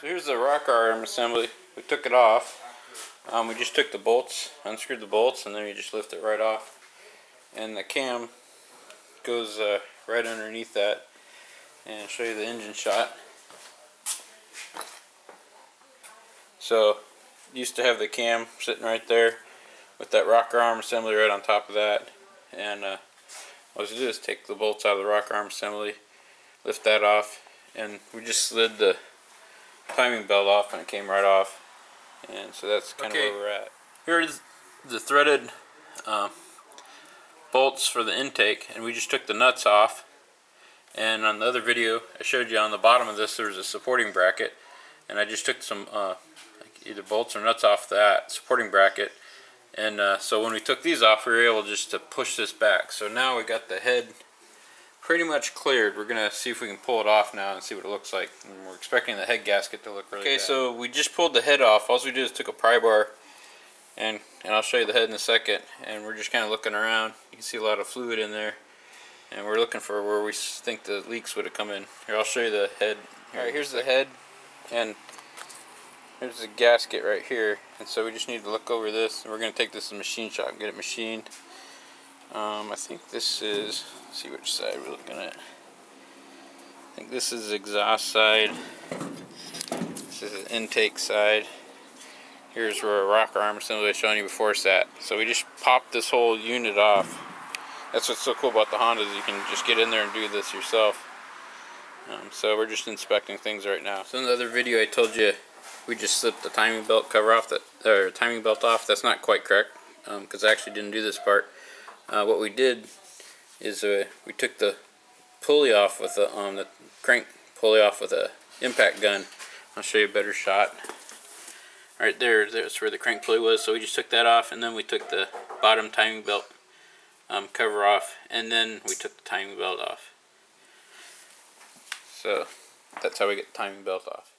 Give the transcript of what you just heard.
So here's the rocker arm assembly. We took it off. We just took the bolts, unscrewed the bolts, and then you just lift it right off. And the cam goes right underneath that. And I'll show you the engine shot. So, used to have the cam sitting right there with that rocker arm assembly right on top of that. And what you do is take the bolts out of the rocker arm assembly, lift that off, and we just slid the timing belt off and it came right off. And so that's kind of where we're at. Here's the threaded bolts for the intake, and we just took the nuts off. And on the other video I showed you, on the bottom of this there's a supporting bracket, and I just took some either bolts or nuts off that supporting bracket. And so when we took these off, we were able just to push this back. So now we got the head pretty much cleared. We're gonna see if we can pull it off now and see what it looks like. And we're expecting the head gasket to look really bad. Okay, so we just pulled the head off. All we did is took a pry bar, and I'll show you the head in a second. And we're just kind of looking around. You can see a lot of fluid in there, and we're looking for where we think the leaks would have come in. Here, I'll show you the head. All right, here's the head, and here's the gasket right here. And so we just need to look over this, and we're going to take this to the machine shop and get it machined. I think this is, let's see which side we're looking at. I think this is the exhaust side. This is the intake side. Here's where a rocker arm assembly I was showing you before sat. So we just popped this whole unit off. That's what's so cool about the Honda, is you can just get in there and do this yourself. So we're just inspecting things right now. So in the other video I told you we just slipped the timing belt cover off, timing belt off. That's not quite correct, because I actually didn't do this part. What we did is we took the pulley off with the crank pulley off with a impact gun. I'll show you a better shot. Right there, that's where the crank pulley was. So we just took that off, and then we took the bottom timing belt cover off, and then we took the timing belt off. So that's how we get the timing belt off.